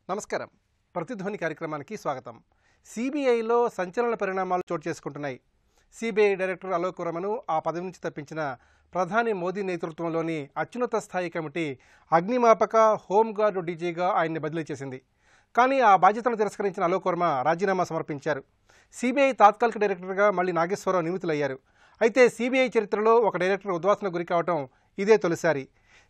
నమస్కారం. ప్రతిధ్వని కార్యక్రమానికి స్వాగతం. సిబిఐలో సంచలన పరిణామాలు చోటు చేసుకుంటున్నాయి. సిబిఐ డైరెక్టర్ అలోక్ వర్మను ఆ పదవి నుంచి తప్పించిన ప్రధాని మోదీ నేతృత్వంలోని అత్యున్నత స్థాయి కమిటీ అగ్నిమాపక హోంగార్డు డీజీగా ఆయన్ని బదిలీ చేసింది. కానీ ఆ బాధ్యతను తిరస్కరించిన అలోక్ వర్మ రాజీనామా సమర్పించారు. సిబిఐ తాత్కాలిక డైరెక్టర్గా మళ్లీ నాగేశ్వరరావు నియమితులయ్యారు. అయితే సిబిఐ చరిత్రలో ఒక డైరెక్టర్ ఉద్వాసనకు గురి కావడం ఇదే తొలిసారి.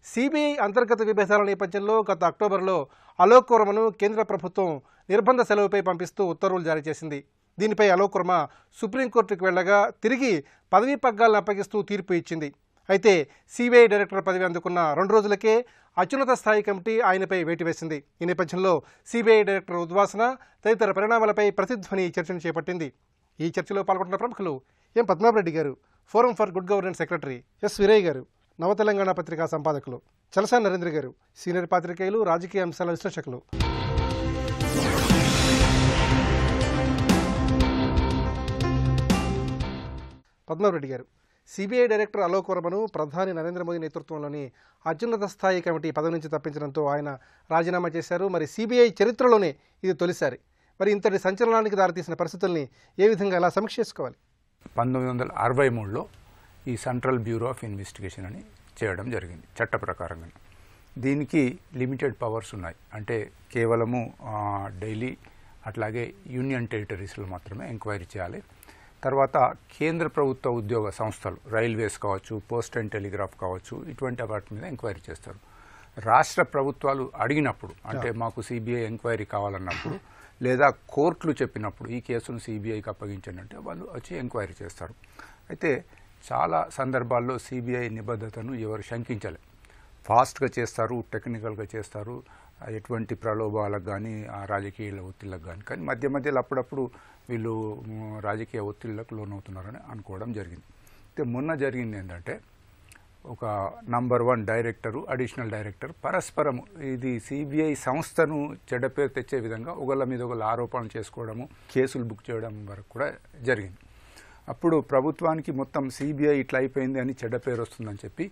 సిబిఐ అంతర్గత విభేదాల నేపథ్యంలో గత అక్టోబర్లో అలోక్ వర్మను కేంద్ర ప్రభుత్వం నిర్బంధ సెలవుపై పంపిస్తూ ఉత్తర్వులు జారీ చేసింది. దీనిపై అలోక్ వర్మ సుప్రీంకోర్టుకు వెళ్లగా తిరిగి పదవీ పగ్గాలను అప్పగిస్తూ తీర్పు ఇచ్చింది. అయితే సిబిఐ డైరెక్టర్ పదవి అందుకున్న 2 రోజులకే అత్యున్నత స్థాయి కమిటీ ఆయనపై వేటు వేసింది. ఈ నేపథ్యంలో సిబిఐ డైరెక్టర్ ఉద్వాసన తదితర పరిణామాలపై ప్రతిధ్వని చర్చను చేపట్టింది. ఈ చర్చలో పాల్గొంటున్న ప్రముఖులు ఎం పద్మారెడ్డి గారు, forum for good governance secretary, S Veeraiah గారు, నవ తెలంగాణ పత్రికా సంపాదకులు, చలసాని నరేంద్ర గారు, సీనియర్ పాత్రికేయులు, రాజకీయ అంశాల విశ్లేషకులు. పద్మారెడ్డి గారు, సిబిఐ డైరెక్టర్ అలోక్ వర్మను ప్రధాని నరేంద్ర మోదీ నేతృత్వంలోని అత్యున్నత స్థాయి కమిటీ పదవి నుంచి తప్పించడంతో ఆయన రాజీనామా చేశారు. మరి సిబిఐ చరిత్రలోనే ఇది తొలిసారి. మరి ఇంతటి సంచలనానికి దారితీసిన పరిస్థితుల్ని ఏ విధంగా ఎలా సమీక్ష చేసుకోవాలి? 1963లో ఈ సెంట్రల్ బ్యూరో ఆఫ్ ఇన్వెస్టిగేషన్ అని చేయడం జరిగింది చట్ట ప్రకారంగా. దీనికి లిమిటెడ్ పవర్స్ ఉన్నాయి. అంటే కేవలము ఢిల్లీ అట్లాగే యూనియన్ టెరిటరీస్లో మాత్రమే ఎంక్వైరీ చేయాలి. తర్వాత కేంద్ర ప్రభుత్వ ఉద్యోగ సంస్థలు, రైల్వేస్ కావచ్చు, పోస్ట్ అండ్ టెలిగ్రాఫ్ కావచ్చు, ఇటువంటి వాటి మీద ఎంక్వైరీ చేస్తారు. రాష్ట్ర ప్రభుత్వాలు అడిగినప్పుడు, అంటే మాకు సిబిఐ ఎంక్వైరీ కావాలన్నప్పుడు, లేదా కోర్టులు చెప్పినప్పుడు ఈ కేసును సిబిఐకి అప్పగించండి అంటే వాళ్ళు వచ్చి ఎంక్వైరీ చేస్తారు. అయితే చాలా సందర్భాల్లో సిబిఐ నిబద్ధతను ఎవరు శంకించలే. ఫాస్ట్గా చేస్తారు, టెక్నికల్గా చేస్తారు, ఎటువంటి ప్రలోభాలకు కానీ రాజకీయ ఒత్తిళ్లకు కానీ మధ్య మధ్యలో అప్పుడప్పుడు వీళ్ళు రాజకీయ ఒత్తిళ్లకు లోనవుతున్నారని అనుకోవడం జరిగింది. అయితే మొన్న జరిగింది ఏంటంటే, ఒక నంబర్ 1 డైరెక్టరు, అడిషనల్ డైరెక్టర్ పరస్పరం ఇది సిబిఐ సంస్థను చెడ్డ పేరు తెచ్చే విధంగా ఒకళ్ళ మీద ఒకళ్ళు ఆరోపణలు చేసుకోవడము, కేసులు బుక్ చేయడం వరకు కూడా జరిగింది. అప్పుడు ప్రభుత్వానికి మొత్తం సిబిఐ ఇట్లా అయిపోయింది అని చెడ్డ పేరు వస్తుందని చెప్పి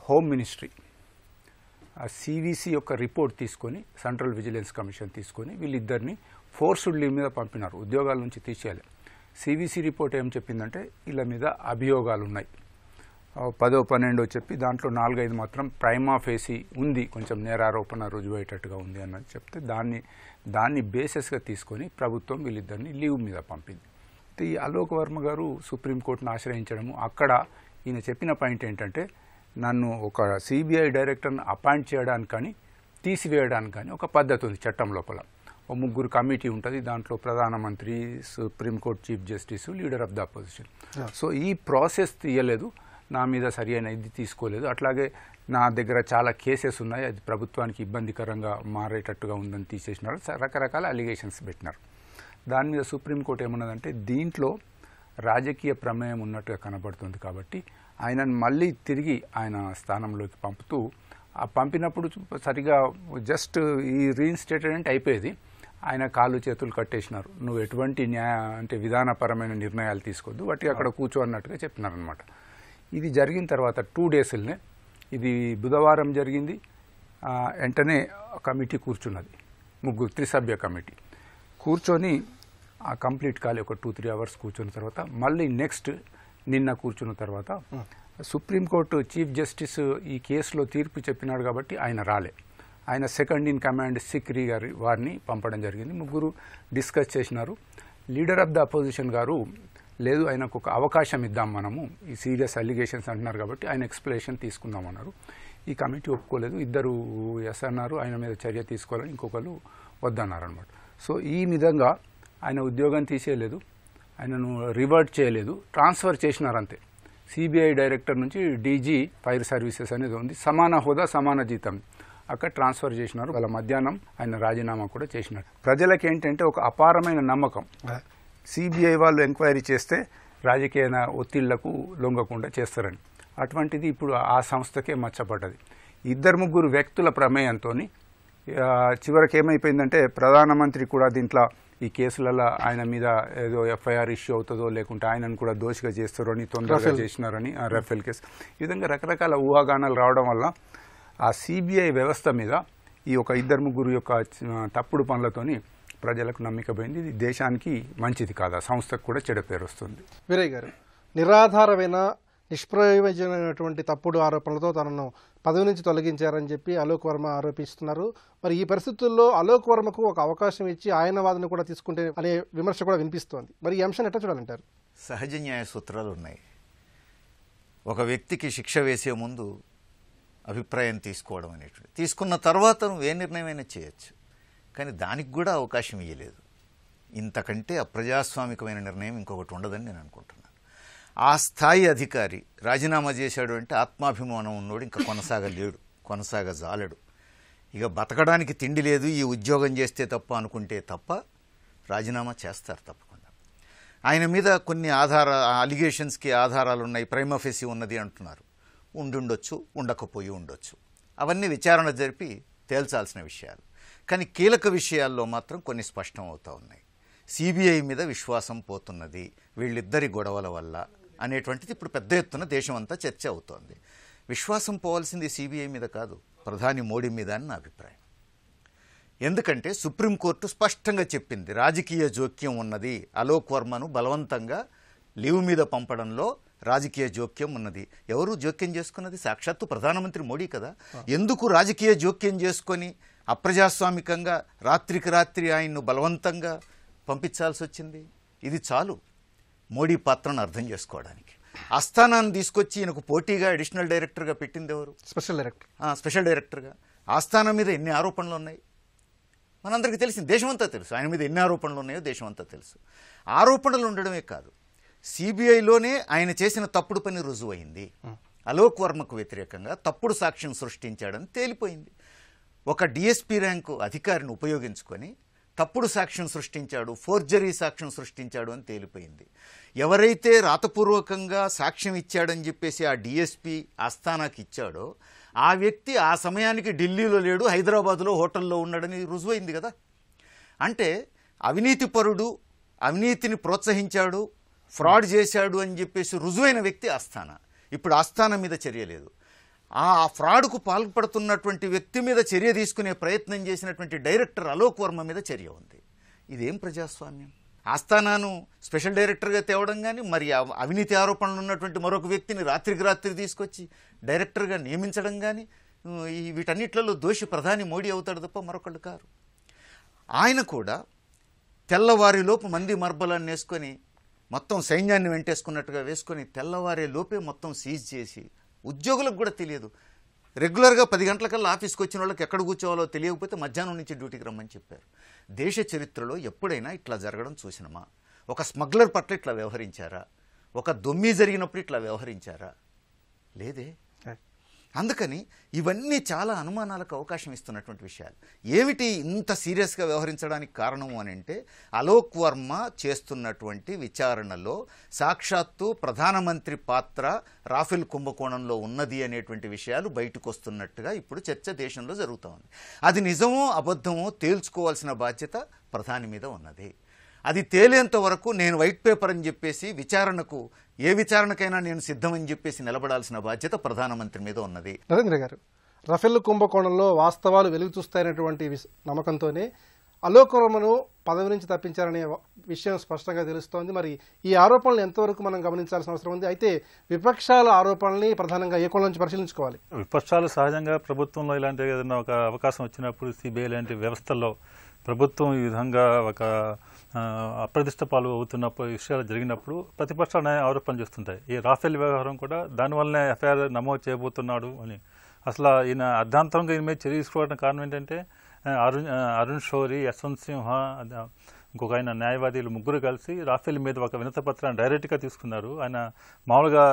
హోమ్ మినిస్ట్రీ సివిసి యొక్క రిపోర్ట్ తీసుకొని, సెంట్రల్ విజిలెన్స్ కమిషన్ తీసుకొని వీళ్ళిద్దరిని ఫోర్స్డ్ లీవ్ మీద పంపినారు. ఉద్యోగాల నుంచి తీసేయాలి. సివిసి రిపోర్ట్ ఏం చెప్పిందంటే వీళ్ళ మీద అభియోగాలు ఉన్నాయి, 10, 12 చెప్పి దాంట్లో 4-5 మాత్రం ప్రైమా ఫేసి ఉంది, కొంచెం నేరారోపణ రుజువయ్యేటట్టుగా ఉంది అన్నది చెప్తే దాన్ని బేసిస్గా తీసుకొని ప్రభుత్వం వీళ్ళిద్దరిని లీవ్ మీద పంపింది. ఈ అలోక్ వర్మ గారు సుప్రీంకోర్టును ఆశ్రయించడము, అక్కడ ఈయన చెప్పిన పాయింట్ ఏంటంటే, నన్ను ఒక సిబిఐ డైరెక్టర్ను అపాయింట్ చేయడానికి కానీ తీసివేయడానికి కానీ ఒక పద్ధతి ఉంది చట్టం లోపల. 3 కమిటీ ఉంటుంది, దాంట్లో ప్రధానమంత్రి, supreme court chief justice, leader of the opposition. So ఈ ప్రాసెస్ తీయలేదు, నా మీద సరి అయిన ఇది తీసుకోలేదు. అట్లాగే నా దగ్గర చాలా కేసెస్ ఉన్నాయి, అది ప్రభుత్వానికి ఇబ్బందికరంగా మారేటట్టుగా ఉందని తీసేసినారు. రకరకాల అలిగేషన్స్ పెట్టినారు. దాని మీద సుప్రీంకోర్టు ఏమన్నదంటే, దీంట్లో రాజకీయ ప్రమేయం ఉన్నట్టుగా కనబడుతుంది కాబట్టి ఆయనను మళ్ళీ తిరిగి ఆయన స్థానంలోకి పంపుతూ, ఆ పంపినప్పుడు సరిగా జస్ట్ ఈ రీఇన్స్టేట్మెంట్ అయిపోయేది, ఆయన కాళ్ళు చేతులు కట్టేసినారు. నువ్వు ఎటువంటి అంటే విధానపరమైన నిర్ణయాలు తీసుకోవద్దు, వాటికి అక్కడ కూర్చో అన్నట్టుగా చెప్పినారనమాట. ఇది జరిగిన తర్వాత 2 డేస్లనే, ఇది బుధవారం జరిగింది, వెంటనే కమిటీ కూర్చున్నది, 3 త్రిసభ్య కమిటీ కూర్చొని ఆ కంప్లీట్ కాలి ఒక 2-3 అవర్స్ కూర్చున్న తర్వాత మళ్ళీ నెక్స్ట్ నిన్న కూర్చున్న తర్వాత సుప్రీంకోర్టు చీఫ్ జస్టిస్ ఈ కేసులో తీర్పు చెప్పినాడు కాబట్టి ఆయన రాలే. ఆయన సెకండ్ ఇన్ కమాండ్ సిక్రీ గారి వారిని పంపడం జరిగింది. 3 డిస్కస్ చేసినారు. లీడర్ ఆఫ్ ద అపోజిషన్ గారు, లేదు ఆయనకు ఒక అవకాశం ఇద్దాం, మనము ఈ సీరియస్ అలిగేషన్స్ అంటున్నారు కాబట్టి ఆయన ఎక్స్ప్లెనేషన్ తీసుకుందామన్నారు. ఈ కమిటీ ఒప్పుకోలేదు. 2 ఎస్ అన్నారు, ఆయన మీద చర్య తీసుకోవాలని, ఇంకొకరు వద్దన్నారు అనమాట. సో ఈ విధంగా ఆయన ఉద్యోగం తీసేయలేదు, ఆయనను రివర్ట్ చేయలేదు, ట్రాన్స్ఫర్ చేసినారు అంతే. సిబిఐ డైరెక్టర్ నుంచి డీజీ ఫైర్ సర్వీసెస్ అనేది ఉంది, సమాన హోదా సమాన జీతం, అక్కడ ట్రాన్స్ఫర్ చేసినారు. వాళ్ళ మధ్యాహ్నం ఆయన రాజీనామా కూడా చేసినారు. ప్రజలకు ఏంటంటే ఒక అపారమైన నమ్మకం, సిబిఐ వాళ్ళు ఎంక్వైరీ చేస్తే రాజకీయ ఒత్తిళ్లకు లొంగకుండా చేస్తారని. అటువంటిది ఇప్పుడు ఆ సంస్థకే మచ్చపడ్డది. 2-3 వ్యక్తుల ప్రమేయంతో చివరికి ఏమైపోయిందంటే, ప్రధానమంత్రి కూడా దీంట్లో ఈ కేసులలో ఆయన మీద ఏదో ఎఫ్ఐఆర్ ఇష్యూ అవుతుందో, లేకుంటే ఆయనను కూడా దోషిగా చేస్తారో అని తొందరగా చేసినారని, రఫేల్ కేసు, ఈ విధంగా రకరకాల ఊహాగానాలు రావడం వల్ల ఆ సిబిఐ వ్యవస్థ మీద ఈ ఒక ఇద్దరు ముగ్గురు యొక్క తప్పుడు పనులతోని ప్రజలకు నమ్మిక పోయింది. ఇది దేశానికి మంచిది కాదు, ఆ సంస్థకు కూడా చెడ్డ పేరు వస్తుంది. వీరయ్య గారు, నిరాధారమైన నిష్ప్రయోజనమైనటువంటి తప్పుడు ఆరోపణలతో తనను పదవి నుంచి తొలగించారని చెప్పి అలోక్ వర్మ ఆరోపిస్తున్నారు. మరి ఈ పరిస్థితుల్లో అలోక్ వర్మకు ఒక అవకాశం ఇచ్చి ఆయన వాదన కూడా తీసుకుంటే అనే విమర్శ కూడా వినిపిస్తోంది. మరి ఈ అంశాన్ని ఎట్లా చూడాలంటారు? సహజ న్యాయ సూత్రాలు ఉన్నాయి. ఒక వ్యక్తికి శిక్ష వేసే ముందు అభిప్రాయం తీసుకోవడం అనేటువంటి, తీసుకున్న తర్వాత నువ్వు ఏ నిర్ణయమైనా చేయొచ్చు, కానీ దానికి కూడా అవకాశం ఇవ్వలేదు. ఇంతకంటే అప్రజాస్వామికమైన నిర్ణయం ఇంకొకటి ఉండదని నేను అనుకుంటున్నాను. ఆ స్థాయి అధికారి రాజీనామా చేశాడు అంటే ఆత్మాభిమానం ఉన్నోడు ఇంకా కొనసాగలేడు, కొనసాగజాలడు. ఇక బతకడానికి తిండి లేదు, ఈ ఉద్యోగం చేస్తే తప్ప అనుకుంటే తప్ప రాజీనామా చేస్తారు తప్పకుండా. ఆయన మీద కొన్ని అలిగేషన్స్కి ఆధారాలు ఉన్నాయి, ప్రైమా ఫేసి ఉన్నది అంటున్నారు. ఉండుండొచ్చు, ఉండకపోయి ఉండొచ్చు. అవన్నీ విచారణ జరిపి తేల్చాల్సిన విషయాలు. కానీ కీలక విషయాల్లో మాత్రం కొన్ని స్పష్టం అవుతూ ఉన్నాయి. సిబిఐ మీద విశ్వాసం పోతున్నది వీళ్ళిద్దరి గొడవల వల్ల అనేటువంటిది ఇప్పుడు పెద్ద ఎత్తున దేశం అంతా చర్చ అవుతోంది. విశ్వాసం పోవాల్సింది సిబిఐ మీద కాదు, ప్రధాని మోడీ మీద అని నా అభిప్రాయం. ఎందుకంటే సుప్రీంకోర్టు స్పష్టంగా చెప్పింది రాజకీయ జోక్యం ఉన్నది, అలోక్ వర్మను బలవంతంగా లీవ్ మీద పంపడంలో రాజకీయ జోక్యం ఉన్నది. ఎవరు జోక్యం చేసుకున్నది? సాక్షాత్తు ప్రధానమంత్రి మోడీ కదా. ఎందుకు రాజకీయ జోక్యం చేసుకొని అప్రజాస్వామికంగా రాత్రికి రాత్రి ఆయన్ను బలవంతంగా పంపించాల్సి వచ్చింది? ఇది చాలు మోడీ పాత్రను అర్థం చేసుకోవడానికి. ఆస్థానాన్ని తీసుకొచ్చి ఈయనకు పోటీగా అడిషనల్ డైరెక్టర్గా పెట్టింది ఎవరు? స్పెషల్ డైరెక్టర్గా. ఆస్థానం మీద ఎన్ని ఆరోపణలు ఉన్నాయి మనందరికీ తెలిసింది, దేశమంతా తెలుసు. ఆయన మీద ఎన్ని ఆరోపణలు ఉన్నాయో దేశమంతా తెలుసు. ఆరోపణలు ఉండడమే కాదు, సిబిఐలోనే ఆయన చేసిన తప్పుడు పని రుజువైంది. అలోక్ వర్మకు వ్యతిరేకంగా తప్పుడు సాక్ష్యం సృష్టించాడని తేలిపోయింది. ఒక డిఎస్పీ ర్యాంకు అధికారిని ఉపయోగించుకొని తప్పుడు సాక్ష్యం సృష్టించాడు, ఫోర్జరీ సాక్ష్యం సృష్టించాడు అని తేలిపోయింది. ఎవరైతే రాతపూర్వకంగా సాక్ష్యం ఇచ్చాడని చెప్పేసి ఆ డిఎస్పీ ఆస్థానాకి ఇచ్చాడో ఆ వ్యక్తి ఆ సమయానికి ఢిల్లీలో లేడు, హైదరాబాద్లో హోటల్లో ఉన్నాడని రుజువైంది కదా. అంటే అవినీతిపరుడు, అవినీతిని ప్రోత్సహించాడు, ఫ్రాడ్ చేశాడు అని చెప్పేసి రుజువైన వ్యక్తి ఆస్థానా. ఇప్పుడు ఆస్థానం మీద చర్య లేదు. ఆ ఫ్రాడ్కు పాల్పడుతున్నటువంటి వ్యక్తి మీద చర్య తీసుకునే ప్రయత్నం చేసినటువంటి డైరెక్టర్ అలోక్ వర్మ మీద చర్య ఉంది. ఇదేం ప్రజాస్వామ్యం? ఆస్థానాను స్పెషల్ డైరెక్టర్గా తేవడం కానీ, మరి అవినీతి ఆరోపణలు ఉన్నటువంటి మరొక వ్యక్తిని రాత్రికి రాత్రి తీసుకొచ్చి డైరెక్టర్గా నియమించడం కానీ, వీటన్నిట్లలో దోషి ప్రధాని మోడీ అవుతాడు తప్ప మరొకళ్ళు కారు. ఆయన కూడా తెల్లవారిలోపు మంది మర్బలాన్ని వేసుకొని మొత్తం సైన్యాన్ని వెంటేసుకున్నట్టుగా వేసుకొని తెల్లవారే లోపే మొత్తం సీజ్ చేసి, ఉద్యోగులకు కూడా తెలియదు. రెగ్యులర్గా 10 గంటలకల్లా ఆఫీస్కి వచ్చిన వాళ్ళకి ఎక్కడ కూర్చోవాలో తెలియకపోతే మధ్యాహ్నం నుంచి డ్యూటీకి రమ్మని చెప్పారు. దేశ చరిత్రలో ఎప్పుడైనా ఇట్లా జరగడం చూసినమా? ఒక స్మగ్లర్ పట్ల ఇట్లా వ్యవహరించారా? ఒక దొమ్మి జరిగినప్పుడు ఇట్లా వ్యవహరించారా? లేదే. అందుకని ఇవన్నీ చాలా అనుమానాలకు అవకాశం ఇస్తున్నటువంటి విషయాలు. ఏమిటి ఇంత సీరియస్గా వ్యవహరించడానికి కారణము అని అంటే, అలోక్ వర్మ చేస్తున్నటువంటి విచారణలో సాక్షాత్తు ప్రధానమంత్రి పాత్ర రాఫెల్ కుంభకోణంలో ఉన్నది అనేటువంటి విషయాలు బయటకు వస్తున్నట్టుగా ఇప్పుడు చర్చ దేశంలో జరుగుతూ ఉంది. అది నిజమో అబద్ధమో తేల్చుకోవాల్సిన బాధ్యత ప్రధాని మీద ఉన్నది. అది తేలేంత వరకు నేను వైట్ పేపర్ అని చెప్పేసి విచారణకు, ఏ విచారణకైనా నేను సిద్ధమని చెప్పేసి నిలబడాల్సిన బాధ్యత ప్రధానమంత్రి మీద ఉన్నది. నరేంద్ర గారు, రఫేల్ కుంభకోణంలో వాస్తవాలు వెలుగు చూస్తాయనేటువంటి నమ్మకంతోనే అలోక్ వర్మను పదవి నుంచి తప్పించారనే విషయం స్పష్టంగా తెలుస్తోంది. మరి ఈ ఆరోపణలు ఎంతవరకు మనం గమనించాల్సిన అవసరం ఉంది? అయితే విపక్షాల ఆరోపణల్ని ప్రధానంగా ఏ కోణం నుంచి పరిశీలించుకోవాలి? విపక్షాలు సహజంగా ప్రభుత్వంలో ఇలాంటి ఏదైనా ఒక అవకాశం వచ్చినప్పుడు, సిబిఐ లాంటి వ్యవస్థల్లో ప్రభుత్వం ఈ విధంగా ఒక అప్రతిష్ట పాలు అవుతున్న విషయాలు జరిగినప్పుడు ప్రతిపక్షాలు ఆరోపణ చేస్తుంటాయి. ఈ రాఫెల్ వ్యవహారం కూడా దానివల్లనే ఎఫ్ఐఆర్ నమోదు చేయబోతున్నాడు అని. అసలు ఈయన అర్ధాంతరంగా ఈయన మీద చర్య తీసుకోవడానికి కారణం ఏంటంటే, అరుణ్ షౌరి, యశ్వంత్ సింహ, ఇంకొక ఆయన న్యాయవాదులు ముగ్గురు కలిసి రాఫెల్ మీద ఒక వినతి పత్రాన్ని డైరెక్ట్గా తీసుకున్నారు. ఆయన మామూలుగా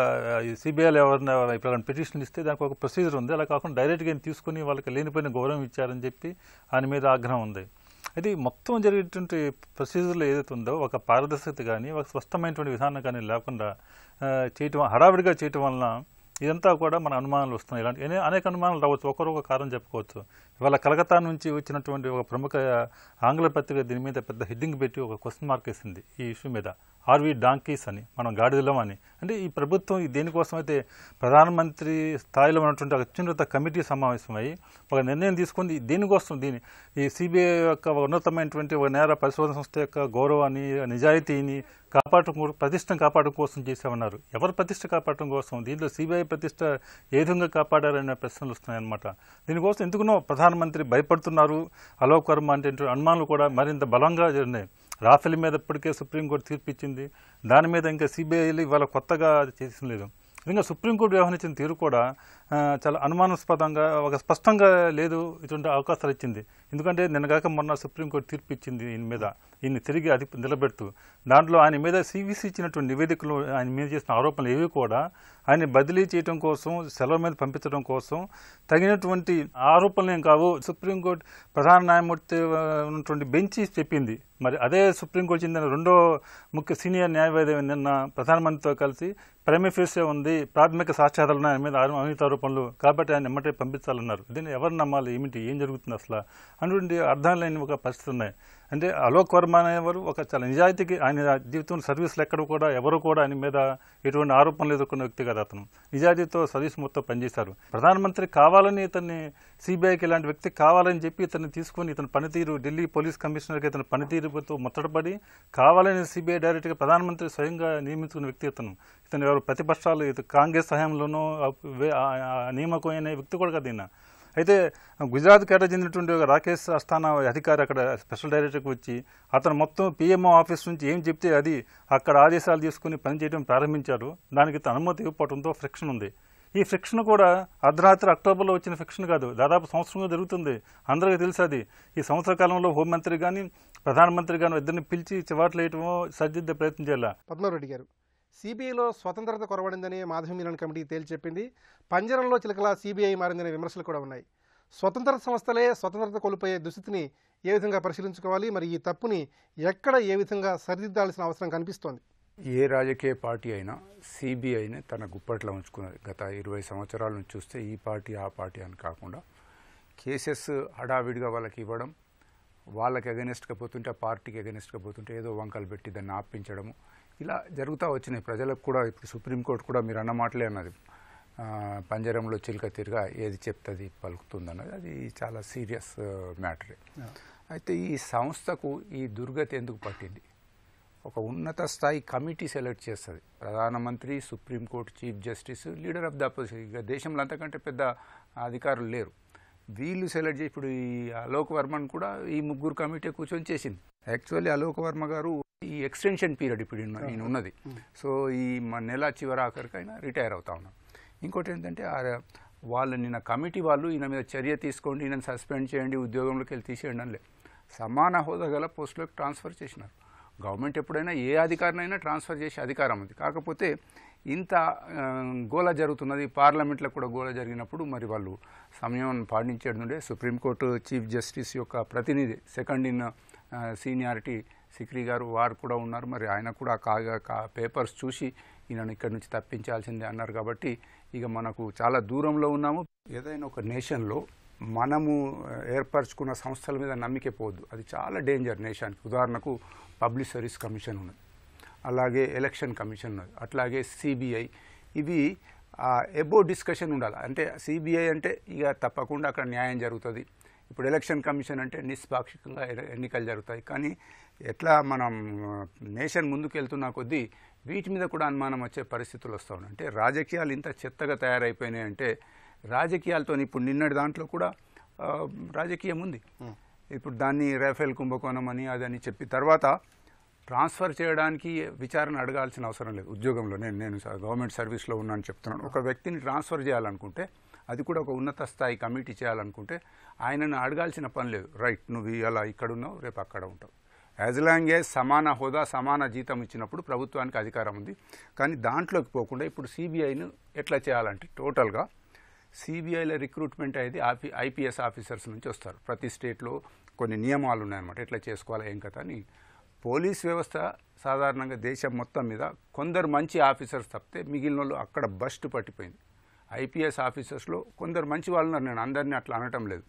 సిబిఐలో ఎవరైనా ఇప్పుడు పిటిషన్ ఇస్తే దానికి ఒక ప్రొసీజర్ ఉంది, అలా కాకుండా డైరెక్ట్గా తీసుకుని వాళ్ళకి లేనిపోయిన గౌరవం ఇచ్చారని చెప్పి ఆయన మీద ఆగ్రహం ఉంది. అది మొత్తం జరిగేటువంటి ప్రొసీజర్లో ఏదైతే ఉందో ఒక పారదర్శకత కానీ, ఒక స్పష్టమైనటువంటి విధానం కానీ లేకుండా చేయటం, హడావిడిగా చేయటం వలన ఇదంతా కూడా మన అనుమానాలు వస్తున్నాయి. ఇలాంటి అనేక అనుమానాలు రావచ్చు. ఒకరొక కారణం చెప్పుకోవచ్చు. ఇవాళ కలకత్తా నుంచి వచ్చినటువంటి ఒక ప్రముఖ ఆంగ్ల పత్రిక దీని మీద పెద్ద హెడ్డింగ్ పెట్టి ఒక క్వశ్చన్ మార్క్ వేసింది ఈ ఇష్యూ మీద. ఆర్వి డాంకీస్ అని, మనం గాడిదలం అని. అంటే ఈ ప్రభుత్వం దేనికోసం అయితే ప్రధానమంత్రి స్థాయిలో ఉన్నటువంటి అత్యున్నత కమిటీ సమావేశమై ఒక నిర్ణయం తీసుకుంది. దీనికోసం ఈ సిబిఐ యొక్క ఉన్నతమైనటువంటి ఒక నేర పరిశోధన సంస్థ యొక్క గౌరవాన్ని, నిజాయితీని ప్రతిష్టను కాపాడడం కోసం చేశామన్నారు. ఎవరు ప్రతిష్ట కాపాడటం కోసం? దీంట్లో సిబిఐ ప్రతిష్ట ఏ విధంగా కాపాడారనే ప్రశ్నలు వస్తున్నాయన్నమాట. దీనికోసం ఎందుకునో ప్రధానమంత్రి భయపడుతున్నారు. అలోక్ వర్మ అంటే అనుమానాలు కూడా మరింత బలంగా ఉన్నాయి. రాఫెల్ మీద ఇప్పటికే సుప్రీంకోర్టు తీర్పు ఇచ్చింది. దాని మీద ఇంకా సిబిఐలు ఇవాళ కొత్తగా చేసిన లేదు. ఇంకా సుప్రీంకోర్టు వ్యవహరించిన తీరు కూడా చాలా అనుమానాస్పదంగా, ఒక స్పష్టంగా లేదు. ఇటువంటి అవకాశాలు ఇచ్చింది. ఎందుకంటే నిన్నగాక మొన్న సుప్రీంకోర్టు తీర్పు ఇచ్చింది ఈయన మీద. ఈయన తిరిగి అది నిలబెడుతూ దాంట్లో ఆయన మీద సివిసి ఇచ్చినటువంటి నివేదికలు, ఆయన మీద చేసిన ఆరోపణలు ఏవి కూడా ఆయన బదిలీ చేయడం కోసం, సెలవు మీద పంపించడం కోసం తగినటువంటి ఆరోపణలు ఏం కావు. సుప్రీంకోర్టు ప్రధాన న్యాయమూర్తి ఉన్నటువంటి బెంచ్ చెప్పింది. మరి అదే సుప్రీంకోర్టు చెందిన రెండో ముఖ్య సీనియర్ న్యాయవాది నిన్న ప్రధానమంత్రితో కలిసి ప్రైమరీ ఫేసే ఉంది, ప్రాథమిక సాక్ష్యాధారాలు ఆయన మీద అవినీతి ఆరోపణలు, కాబట్టి ఆయన ఎమ్మటే పంపించాలన్నారు. దీన్ని ఎవరు నమ్మాలి? ఏం జరుగుతుంది అసలు అటువంటి అర్థం లేని ఒక పరిస్థితి ఉన్నాయి. అంటే అలోక్ వర్మ అనేవారు ఒక చాలా నిజాయితీకి, ఆయన జీవితంలో సర్వీసులు ఎక్కడ కూడా ఎవరు కూడా ఆయన మీద ఎటువంటి ఆరోపణలు ఎదుర్కొన్న వ్యక్తి కదా. అతను నిజాయితీతో సర్వీస్ మొత్తం పనిచేశారు. ప్రధానమంత్రి కావాలని ఇతన్ని, సిబిఐకి ఇలాంటి వ్యక్తి కావాలని చెప్పి ఇతన్ని తీసుకుని, ఇతని పనితీరు, ఢిల్లీ పోలీస్ కమిషనర్కి ఇతని పనితీరుతో ముచ్చటపడి కావాలని సిబిఐ డైరెక్ట్గా ప్రధానమంత్రి స్వయంగా నియమించుకున్న వ్యక్తి ఇతను. ఇతను ఎవరు ప్రతిపక్షాలు, కాంగ్రెస్ హయాంలోనూ నియామకం అయిన వ్యక్తి కూడా కదా ఈయన. అయితే గుజరాత్ కేట చెందినటువంటి రాకేష్ అస్థానా అధికారి అక్కడ స్పెషల్ డైరెక్టర్కి వచ్చి అతను మొత్తం పిఎంఓ ఆఫీస్ నుంచి ఏం చెప్తే అది అక్కడ ఆదేశాలు తీసుకుని పనిచేయడం ప్రారంభించారు. దానికి అనుమతి ఇవ్వడంతో ఫ్రిక్షన్ ఉంది. ఈ ఫ్రిక్షన్ కూడా అర్ధరాత్రి అక్టోబర్లో వచ్చిన ఫ్రిక్షన్ కాదు, దాదాపు సంవత్సరంగా జరుగుతుంది. అందరికీ తెలుసు అది. ఈ సంవత్సర కాలంలో హోంమంత్రి కానీ ప్రధానమంత్రి కానీ ఇద్దరిని పిలిచి చివాట్లు వేయటమో సరిదిద్దే ప్రయత్నం చేయాలి. పద్మారెడ్డి గారు, సిబిఐలో స్వతంత్రత కొరవడిందని మాధవ మీనన్ కమిటీ తేల్చెప్పింది. పంజరంలో చిలకలా సిబిఐ మారిందనే విమర్శలు కూడా ఉన్నాయి. స్వతంత్ర సంస్థలే స్వతంత్రత కోల్పోయే దుస్థితిని ఏ విధంగా పరిశీలించుకోవాలి? మరి ఈ తప్పుని ఎక్కడ ఏ విధంగా సరిదిద్దాల్సిన అవసరం కనిపిస్తోంది? ఏ రాజకీయ పార్టీ అయినా సిబిఐని తన గుప్పట్లో ఉంచుకున్నది. గత 20 సంవత్సరాల నుంచి చూస్తే ఈ పార్టీ ఆ పార్టీ అని కాకుండా కేసెస్ హడావిడిగా వాళ్ళకి ఇవ్వడం, వాళ్ళకి అగెనిస్ట్గా పోతుంటే ఆ పార్టీకి అగెనిస్ట్గా పోతుంటే ఏదో వంకలు పెట్టి దాన్ని ఆపించడము, ఇలా జరుగుతూ వచ్చినాయి. ప్రజలకు కూడా ఇప్పుడు సుప్రీంకోర్టు కూడా మీరు అన్న మాటలే అన్నది, పంజరంలో చిలుక తిరిగా ఏది చెప్తుంది పలుకుతుంది అన్నది. అది చాలా సీరియస్ మ్యాటరే. అయితే ఈ సంస్థకు ఈ దుర్గతి ఎందుకు పట్టింది? ఒక ఉన్నత స్థాయి కమిటీ సెలెక్ట్ చేస్తుంది. ప్రధానమంత్రి, supreme court chief justice, leader of the opposition. ఇక దేశంలో అంతకంటే పెద్ద అధికారులు లేరు. వీళ్ళు సెలెక్ట్ చేసి ఇప్పుడు ఈ అలోక్ వర్మను కూడా ఈ ముగ్గురు కమిటీ కూర్చొని చేసింది. యాక్చువల్లీ అలోక్ వర్మ గారు ఈ ఎక్స్టెన్షన్ పీరియడ్ ఇప్పుడు ఈయన ఉన్నది. సో ఈ నెల చివరి ఆఖరికి ఆయన రిటైర్ అవుతా ఉన్నారు. ఇంకోటి ఏంటంటే వాళ్ళు నిన్న కమిటీ వాళ్ళు ఈయన మీద చర్య తీసుకోండి, ఈయన సస్పెండ్ చేయండి, ఉద్యోగంలోకి వెళ్ళి తీసేయండి అని లేదు. సమాన హోదా గల పోస్టులకు ట్రాన్స్ఫర్ చేసినారు. గవర్నమెంట్ ఎప్పుడైనా ఏ అధికారినైనా ట్రాన్స్ఫర్ చేసే అధికారం ఉంది. కాకపోతే ఇంత గోల జరుగుతున్నది, పార్లమెంట్లో కూడా గోల జరిగినప్పుడు మరి వాళ్ళు సమయం పాటించేటండే. సుప్రీంకోర్టు చీఫ్ జస్టిస్ యొక్క ప్రతినిధి, సెకండ్ ఇన్ సీనియారిటీ సిక్రీ గారు, వారు కూడా ఉన్నారు. మరి ఆయన కూడా పేపర్స్ చూసి ఈయనను ఇక్కడి నుంచి తప్పించాల్సిందే అన్నారు. కాబట్టి ఇక మనకు చాలా దూరంలో ఉన్నాము. ఏదైనా ఒక నేషన్లో మనము ఏర్పరచుకున్న సంస్థల మీద నమ్మిక పోవద్దు. అది చాలా డేంజర్ నేషన్కి. ఉదాహరణకు పబ్లిక్ సర్వీస్ కమిషన్ ఉన్నది, అలాగే ఎలక్షన్ కమిషన్ ఉన్నది, అట్లాగే సిబిఐ. ఇవి ఎబో డిస్కషన్ ఉండాలి. అంటే సిబిఐ అంటే ఇక తప్పకుండా అక్కడ న్యాయం జరుగుతుంది. ఇప్పుడు ఎలక్షన్ కమిషన్ అంటే నిష్పాక్షికంగా ఎన్నికలు జరుగుతాయి. కానీ ఎట్లా మనం నేషన్ ముందుకు వెళ్తున్న కొద్దీ వీటి మీద కూడా అనుమానం వచ్చే పరిస్థితులు వస్తూ ఉన్నాయి. అంటే రాజకీయాలు ఇంత చెత్తగా తయారైపోయినాయి. అంటే రాజకీయాలతో ఇప్పుడు నిన్నటి దాంట్లో కూడా రాజకీయం ఉంది. ఇప్పుడు దాన్ని రాఫెల్ కుంభకోణం అని అదని చెప్పి తర్వాత ట్రాన్స్ఫర్ చేయడానికి విచారణ అడగాల్సిన అవసరం లేదు. ఉద్యోగంలో నేను గవర్నమెంట్ సర్వీస్లో ఉన్నాను చెప్తున్నాను. ఒక వ్యక్తిని ట్రాన్స్ఫర్ చేయాలనుకుంటే, అది కూడా ఒక ఉన్నత స్థాయి కమిటీ చేయాలనుకుంటే ఆయనను అడగాల్సిన పని లేదు. రైట్, నువ్వు అలా ఇక్కడున్నావు, రేపు అక్కడ ఉంటావు. యాజ్ లాంగ్ యాజ్ సమాన హోదా, సమాన జీతం ఇచ్చినప్పుడు ప్రభుత్వానికి అధికారం ఉంది. కానీ దాంట్లోకి పోకుండా ఇప్పుడు సిబిఐను ఎట్లా చేయాలంటే టోటల్గా సిబిఐలో రిక్రూట్మెంట్ అనేది ఐపీఎస్ ఆఫీసర్స్ నుంచి వస్తారు. ప్రతి స్టేట్లో కొన్ని నియమాలు ఉన్నాయన్నమాట, ఎట్లా చేసుకోవాలా ఏం కథ అని. పోలీస్ వ్యవస్థ సాధారణంగా దేశం మొత్తం మీద కొందరు మంచి ఆఫీసర్స్ తప్పితే మిగిలిన వాళ్ళు అక్కడ బస్ట్ పట్టిపోయింది. ఐపీఎస్ ఆఫీసర్స్లో కొందరు మంచి వాళ్ళు ఉన్నారు, నేను అందరినీ అట్లా అనటం లేదు.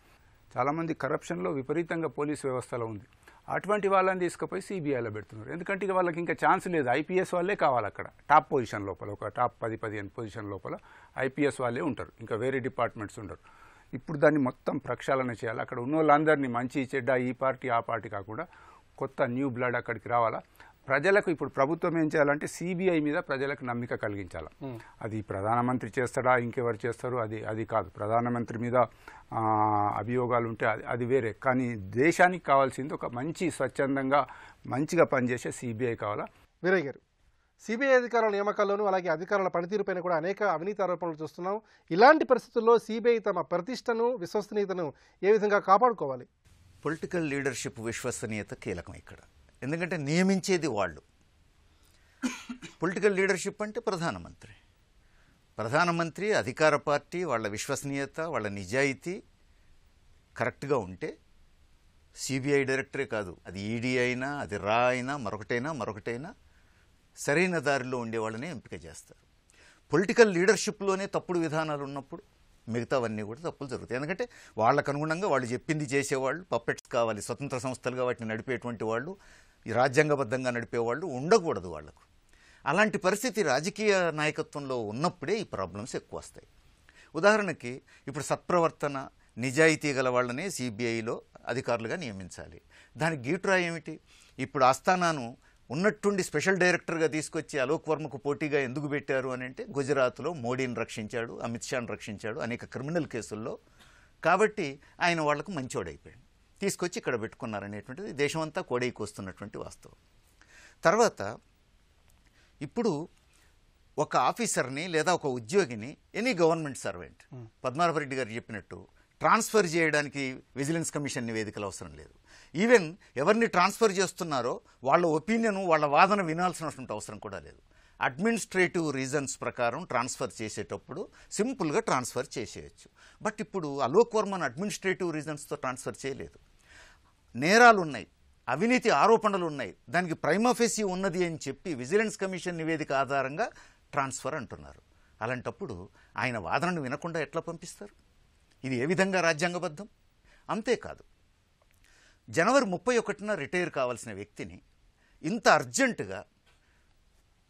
చాలామంది కరప్షన్లో విపరీతంగా పోలీస్ వ్యవస్థలో ఉంది. అటువంటి వాళ్ళని తీసుకుపోయి సిబిఐలో పెడుతున్నారు. ఎందుకంటే ఇక వాళ్ళకి ఇంకా ఛాన్స్ లేదు. ఐపీఎస్ వాళ్ళే కావాలి అక్కడ టాప్ పొజిషన్ లోపల, ఒక టాప్ 10-15 పొజిషన్ లోపల ఐపీఎస్ వాళ్ళే ఉంటారు, ఇంకా వేరే డిపార్ట్మెంట్స్ ఉండరు. ఇప్పుడు దాన్ని మొత్తం ప్రక్షాళన చేయాలి. అక్కడ ఉన్న వాళ్ళందరినీ మంచి చెడ్డ ఈ పార్టీ ఆ పార్టీ కాకుండా కొత్త న్యూ బ్లడ్ అక్కడికి రావాలా. ప్రజలకు ఇప్పుడు ప్రభుత్వం ఏం చేయాలంటే సిబిఐ మీద ప్రజలకు నమ్మిక కలిగించాలి. అది ప్రధానమంత్రి చేస్తాడా ఇంకెవరు చేస్తారు అది కాదు. ప్రధానమంత్రి మీద అభియోగాలు ఉంటే అది వేరే. కానీ దేశానికి కావాల్సింది ఒక మంచి స్వచ్ఛందంగా మంచిగా పనిచేసే సిబిఐ కావాలా. వీరయ్య గారు, సిబిఐ అధికారుల నియామకాల్లోనూ అలాగే అధికారుల పనితీరుపైన కూడా అనేక అవినీతి ఆరోపణలు చూస్తున్నాం. ఇలాంటి పరిస్థితుల్లో సిబిఐ తమ ప్రతిష్టను విశ్వసనీయతను ఏ విధంగా కాపాడుకోవాలి? పొలిటికల్ లీడర్షిప్ విశ్వసనీయత కీలకం ఇక్కడ. ఎందుకంటే నియమించేది వాళ్ళు. పొలిటికల్ లీడర్షిప్ అంటే ప్రధానమంత్రి అధికార పార్టీ వాళ్ళ విశ్వసనీయత వాళ్ళ నిజాయితీ కరెక్ట్గా ఉంటే సిబిఐ డైరెక్టరే కాదు, అది ఈడీ అయినా అది రా అయినా మరొకటైనా సరైన దారిలో ఉండేవాళ్ళనే ఎంపిక చేస్తారు. పొలిటికల్ లీడర్షిప్లోనే తప్పుడు విధానాలు ఉన్నప్పుడు మిగతావన్నీ కూడా తప్పులు జరుగుతాయి. ఎందుకంటే వాళ్ళకు అనుగుణంగా వాళ్ళు చెప్పింది చేసేవాళ్ళు పప్పెట్స్ కావాలి. స్వతంత్ర సంస్థలుగా వాటిని నడిపేటువంటి వాళ్ళు, రాజ్యాంగబద్ధంగా నడిపేవాళ్ళు ఉండకూడదు వాళ్లకు. అలాంటి పరిస్థితి రాజకీయ నాయకత్వంలో ఉన్నప్పుడే ఈ ప్రాబ్లమ్స్ ఎక్కువ వస్తాయి. ఉదాహరణకి ఇప్పుడు సత్ప్రవర్తన నిజాయితీ గల వాళ్ళనే సిబిఐలో అధికారులుగా నియమించాలి. దానికి గీటురా ఏమిటి? ఇప్పుడు ఆస్థానాను ఉన్నట్టుండి స్పెషల్ డైరెక్టర్గా తీసుకొచ్చి అలోక్ వర్మకు పోటీగా ఎందుకు పెట్టారు అని అంటే గుజరాత్లో మోడీని రక్షించాడు, అమిత్ షాను రక్షించాడు అనేక క్రిమినల్ కేసుల్లో. కాబట్టి ఆయన వాళ్లకు మంచోడైపోయాడు, తీసుకొచ్చి ఇక్కడ పెట్టుకున్నారనేటువంటిది దేశమంతా కోడైకి వస్తున్నటువంటి వాస్తవం. తర్వాత ఇప్పుడు ఒక ఆఫీసర్ని లేదా ఒక ఉద్యోగిని ఎనీ గవర్నమెంట్ సర్వెంట్ పద్మారాభరెడ్డి గారు చెప్పినట్టు ట్రాన్స్ఫర్ చేయడానికి విజిలెన్స్ కమిషన్ నివేదికలు అవసరం లేదు. ఈవెన్ ఎవరిని ట్రాన్స్ఫర్ చేస్తున్నారో వాళ్ళ ఒపీనియన్ వాళ్ళ వాదన వినాల్సినటువంటి అవసరం కూడా లేదు. అడ్మినిస్ట్రేటివ్ రీజన్స్ ప్రకారం ట్రాన్స్ఫర్ చేసేటప్పుడు సింపుల్గా ట్రాన్స్ఫర్ చేసేయచ్చు. బట్ ఇప్పుడు అలోక్ వర్మను అడ్మినిస్ట్రేటివ్ రీజన్స్తో ట్రాన్స్ఫర్ చేయలేదు. నేరాలు ఉన్నాయి, అవినీతి ఆరోపణలు ఉన్నాయి, దానికి ప్రైమా ఫేసి ఉన్నది అని చెప్పి విజిలెన్స్ కమిషన్ నివేదిక ఆధారంగా ట్రాన్స్ఫర్ అంటున్నారు. అలాంటప్పుడు ఆయన వాదనను వినకుండా ఎట్లా పంపిస్తారు? ఇది ఏ విధంగా రాజ్యాంగబద్ధం? అంతేకాదు, జనవరి 31న రిటైర్ కావాల్సిన వ్యక్తిని ఇంత అర్జెంటుగా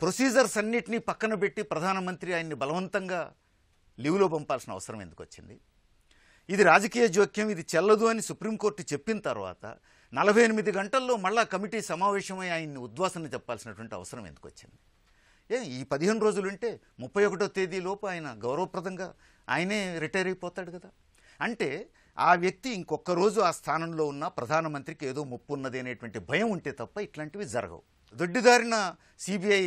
ప్రొసీజర్స్ అన్నిటినీ పక్కన పెట్టి ప్రధానమంత్రి ఆయన్ని బలవంతంగా లీవ్లో పంపాల్సిన అవసరం ఎందుకు వచ్చింది? ఇది రాజకీయ జోక్యం, ఇది చెల్లదు అని సుప్రీంకోర్టు చెప్పిన తర్వాత 48 గంటల్లో మళ్ళా కమిటీ సమావేశమై ఆయన్ని ఉద్వాసన చెప్పాల్సినటువంటి అవసరం ఎందుకు వచ్చింది? ఈ 15 రోజులుంటే 31వ తేదీలోపు ఆయన గౌరవప్రదంగా ఆయనే రిటైర్ అయిపోతాడు కదా. అంటే ఆ వ్యక్తి ఇంకొక రోజు ఆ స్థానంలో ఉన్న ప్రధానమంత్రికి ఏదో ముప్పు ఉన్నది అనేటువంటి భయం ఉంటే తప్ప ఇట్లాంటివి జరగవు. దొడ్డిదారిన సిబిఐ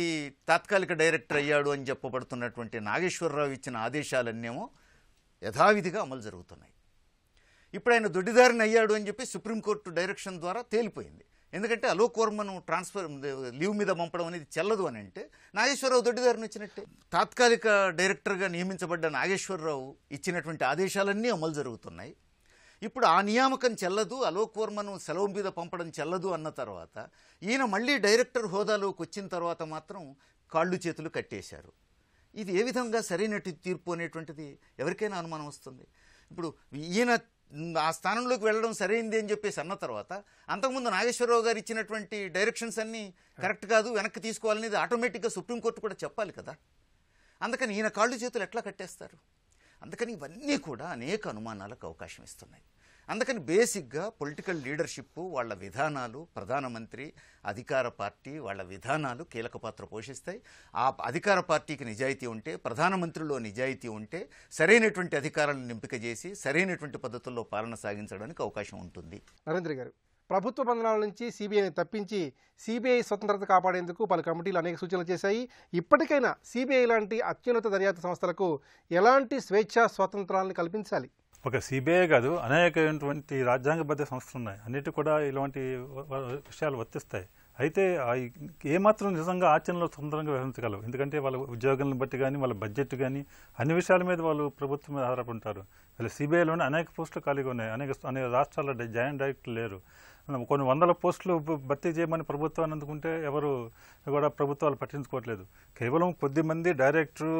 తాత్కాలిక డైరెక్టర్ అయ్యాడు అని చెప్పబడుతున్నటువంటి నాగేశ్వరరావు ఇచ్చిన ఆదేశాలన్నేమో యథావిధిగా అమలు జరుగుతున్నాయి. ఇప్పుడు ఆయన దొడ్డిదారిని అయ్యాడు అని చెప్పి సుప్రీంకోర్టు డైరెక్షన్ ద్వారా తేలిపోయింది. ఎందుకంటే అలోక్ వర్మను ట్రాన్స్ఫర్ లీవ్ మీద పంపడం అనేది చెల్లదు అని అంటే నాగేశ్వరరావు దొడ్డిదారిని వచ్చినట్టే. తాత్కాలిక డైరెక్టర్గా నియమించబడ్డ నాగేశ్వరరావు ఇచ్చినటువంటి ఆదేశాలన్నీ అమలు జరుగుతున్నాయి. ఇప్పుడు ఆ నియామకం చెల్లదు, అలోక్ వర్మను సెలవు మీద పంపడం చెల్లదు అన్న తర్వాత ఈయన మళ్ళీ డైరెక్టర్ హోదాలోకి వచ్చిన తర్వాత మాత్రం కాళ్ళు చేతులు కట్టేశారు. ఇది ఏ విధంగా సరైన తీర్పు అనేటువంటిది ఎవరికైనా అనుమానం వస్తుంది. ఇప్పుడు ఈయన ఆ స్థానంలోకి వెళ్ళడం సరైంది అని చెప్పేసి అన్న తర్వాత అంతకుముందు నాగేశ్వరరావు గారు ఇచ్చినటువంటి డైరెక్షన్స్ అన్నీ కరెక్ట్ కాదు, వెనక్కి తీసుకోవాలనేది ఆటోమేటిక్గా సుప్రీంకోర్టు కూడా చెప్పాలి కదా. అందుకని ఈయన కాళ్ళు చేతులు ఎట్లా కట్టేస్తారు? అందుకని ఇవన్నీ కూడా అనేక అనుమానాలకు అవకాశం ఇస్తున్నాయి. అందుకని బేసిక్గా పొలిటికల్ లీడర్షిప్ వాళ్ళ విధానాలు, ప్రధానమంత్రి అధికార పార్టీ వాళ్ళ విధానాలు కీలక పాత్ర పోషిస్తాయి. ఆ అధికార పార్టీకి నిజాయితీ ఉంటే, ప్రధానమంత్రిలో నిజాయితీ ఉంటే సరైనటువంటి అధికారాలను ఎంపిక చేసి సరైనటువంటి పద్ధతుల్లో పాలన సాగించడానికి అవకాశం ఉంటుంది. నరేంద్ర గారు, ప్రభుత్వ బంధనాల నుంచి సిబిఐని తప్పించి సిబిఐ స్వతంత్రత కాపాడేందుకు పలు కమిటీలు అనేక సూచనలు చేశాయి. ఇప్పటికైనా సిబిఐ లాంటి అత్యున్నత దర్యాప్తు సంస్థలకు ఎలాంటి స్వేచ్ఛ స్వాతంత్రాలను కల్పించాలి? ఒక సిబిఐ కాదు, అనేకటువంటి రాజ్యాంగబద్ధ సంస్థలు ఉన్నాయి, అన్నిటి కూడా ఇలాంటి విషయాలు వర్తిస్తాయి. అయితే ఏమాత్రం నిజంగా ఆచరణలో స్వతంత్రంగా వ్యవహరించగలవు. ఎందుకంటే వాళ్ళ ఉద్యోగాలను బట్టి కానీ వాళ్ళ బడ్జెట్ కానీ అన్ని విషయాల మీద వాళ్ళు ప్రభుత్వం మీద ఆధారపడి ఉంటారు. సిబిఐలోనే అనేక పోస్టులు ఖాళీగా ఉన్నాయి. అనేక రాష్ట్రాల్లో జాయింట్ డైరెక్టర్లు లేరు. కొన్ని వందల పోస్టులు భర్తీ చేయమని ప్రభుత్వాన్ని అందుకుంటే ఎవరు కూడా ప్రభుత్వాలు పట్టించుకోవట్లేదు. కేవలం కొద్దిమంది డైరెక్టరు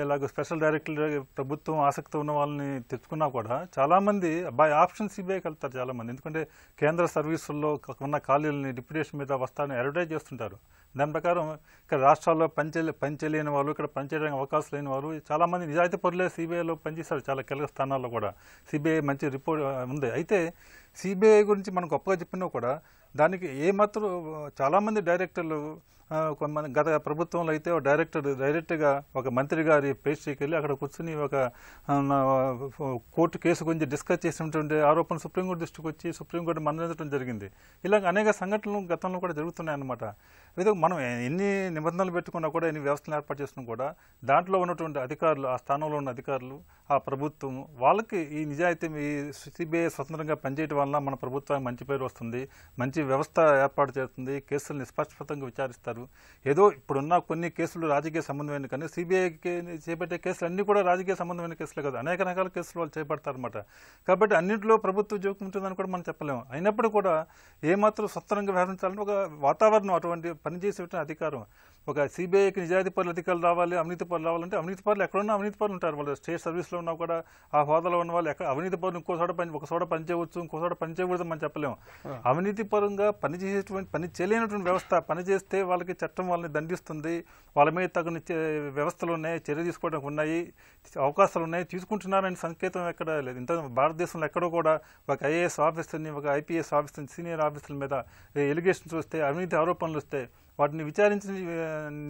ఇలాగ స్పెషల్ డైరెక్టర్లు ప్రభుత్వం ఆసక్తి ఉన్న వాళ్ళని తెచ్చుకున్నా కూడా చాలామంది బై ఆప్షన్ సిబిఐకి వెళ్తారు చాలామంది. ఎందుకంటే కేంద్ర సర్వీసుల్లో ఉన్న ఖాళీలని డిప్యూటేషన్ మీద వస్తారని అడ్వర్టైజ్ చేస్తుంటారు. దాని ప్రకారం ఇక్కడ రాష్ట్రాల్లో పనిచేయలేని వాళ్ళు, ఇక్కడ పనిచేయడానికి అవకాశం లేని వాళ్ళు చాలామంది నిజాయితీ పరులే సిబిఐలో పనిచేస్తారు. చాలా కీలక స్థానాల్లో కూడా సిబిఐ మంచి రిపోర్ట్ ఉంది. అయితే సిబిఐ గురించి మనం గొప్పగా చెప్పినా కూడా దానికి ఏమాత్రం చాలామంది డైరెక్టర్లు గత ప్రభుత్వంలో అయితే డైరెక్ట్గా ఒక మంత్రి గారి పేస్ట్రీకి వెళ్ళి అక్కడ కూర్చుని ఒక కోర్టు కేసు గురించి డిస్కస్ చేసినటువంటి ఆరోపణలు సుప్రీంకోర్టు దృష్టికి వచ్చి సుప్రీంకోర్టు మన్ననడం జరిగింది. ఇలా అనేక సంఘటనలు గతంలో కూడా జరుగుతున్నాయి అన్నమాట. ఏదో మనం ఎన్ని నిబంధనలు పెట్టుకున్నా కూడా ఎన్ని వ్యవస్థలు ఏర్పాటు చేసినా కూడా దాంట్లో ఉన్నటువంటి అధికారులు, ఆ స్థానంలో ఉన్న అధికారులు, ఆ ప్రభుత్వం వాళ్ళకి ఈ నిజాయితీ ఈ సిబిఐ స్వతంత్రంగా పనిచేయడం వల్ల మన ప్రభుత్వానికి మంచి పేరు వస్తుంది, మంచి వ్యవస్థ ఏర్పాటు చేస్తుంది, కేసులు నిష్పక్షపాతంగా విచారిస్తారు. ఏదో ఇప్పుడున్న కొన్ని కేసులు రాజకీయ సంబంధమైన, కానీ సిబిఐకి చేపట్టే కేసులు అన్ని కూడా రాజకీయ సంబంధమైన కేసులే కాదు, అనేక రకాల కేసులు వాళ్ళు చేపడతారన్నమాట. కాబట్టి అన్నింటిలో ప్రభుత్వ జోక్యం ఉంటుందని కూడా మనం చెప్పలేము. అయినప్పుడు కూడా ఏమాత్రం స్వతంత్రంగా వ్యవహరించాలంటే ఒక వాతావరణం, అటువంటి పనిచేసే అధికారం, ఒక సిబిఐకి నిజాయితీ పరుల అధికారులు రావాలి, అవినీతి పరులు రావాలంటే అవినీతి పరులు ఎక్కడున్నా అవినీతి పరులు ఉంటారు. వాళ్ళు స్టేట్ సర్వీస్లో ఉన్నా కూడా ఆ హోదాలో ఉన్న వాళ్ళు ఎక్కడ అవినీతి పరులు ఒక చోట పనిచేయవచ్చు, ఇంకో చోట పనిచేయకూడదు మనం చెప్పలేము. అవినీతి పరంగా పనిచేసేటువంటి పని చేయలేనటువంటి వ్యవస్థ పనిచేస్తే వాళ్ళకి చట్టం వాళ్ళని దండిస్తుంది. వాళ్ళ మీద తగిన వ్యవస్థలు ఉన్నాయి, చర్య తీసుకోవడానికి ఉన్నాయి, అవకాశాలు ఉన్నాయి, తీసుకుంటున్నారని సంకేతం ఎక్కడ లేదు. ఇంత భారతదేశంలో ఎక్కడో కూడా ఒక ఐఏఎస్ ఆఫీసర్ని, ఒక ఐపీఎస్ ఆఫీసర్ని, సీనియర్ ఆఫీసర్ల మీద ఎలిగేషన్స్ వస్తే, అవినీతి ఆరోపణలు వస్తే వాటిని విచారించి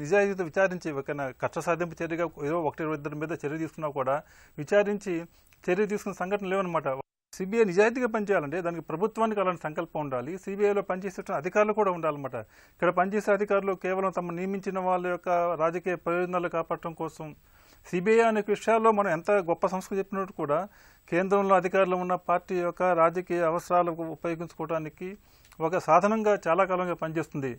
నిజాయితీతో విచారించి ఒక కక్ష సాధింపు చర్యగా ఏదో 1-2 మీద చర్య తీసుకున్నా కూడా విచారించి చర్య తీసుకున్న సంఘటనలు లేవన్నమాట. సిబిఐ నిజాయితీగా పనిచేయాలంటే దానికి ప్రభుత్వానికి అలాంటి సంకల్పం ఉండాలి, సిబిఐలో పనిచేసే అధికారులు కూడా ఉండాలన్నమాట. ఇక్కడ పనిచేసే అధికారులు కేవలం తమ నియమించిన వాళ్ళ యొక్క రాజకీయ ప్రయోజనాలు కాపాడటం కోసం సిబిఐ అనే విషయాల్లో మనం ఎంత గొప్ప సంస్కృతి చెప్పినట్టు కూడా కేంద్రంలో అధికారులు ఉన్న పార్టీ యొక్క రాజకీయ అవసరాలకు ఉపయోగించుకోవడానికి ఒక సాధనంగా చాలా కాలంగా పనిచేస్తుంది.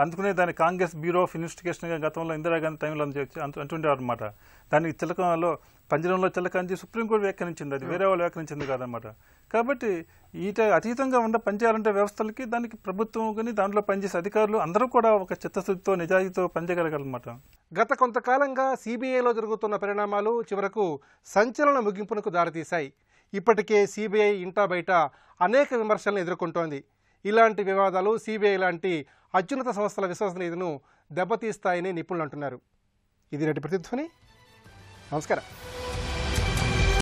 అందుకనే దాని కాంగ్రెస్ బ్యూరో ఆఫ్ ఇన్వెస్టిగేషన్గా గతంలో ఇందిరాగాంధీ టైంలో అంటుండేవారు అనమాట. దానికి చిలకంలో పంజరంలో చిలకంచి సుప్రీంకోర్టు వ్యాఖ్యానించింది, అది వేరే వాళ్ళు వ్యాఖ్యానించింది కాదనమాట. కాబట్టి అతీతంగా పనిచేయాలంటే వ్యవస్థలకి దానికి ప్రభుత్వం కానీ దాంట్లో పనిచేసే అధికారులు అందరూ కూడా ఒక చిత్తశుద్ధితో నిజాయితీతో పనిచేయగలగాలన్నమాట. గత కొంతకాలంగా సిబిఐలో జరుగుతున్న పరిణామాలు చివరకు సంచలన ముగింపునకు దారితీశాయి. ఇప్పటికే సిబిఐ ఇంటా బయట అనేక విమర్శలను ఎదుర్కొంటోంది. ఇలాంటి వివాదాలు సిబిఐ లాంటి అత్యున్నత సంస్థల విశ్వసనీయతను దెబ్బతీస్తాయని నిపుణులు అంటున్నారు. ఇది నేటి ప్రతిధ్వని. నమస్కారం.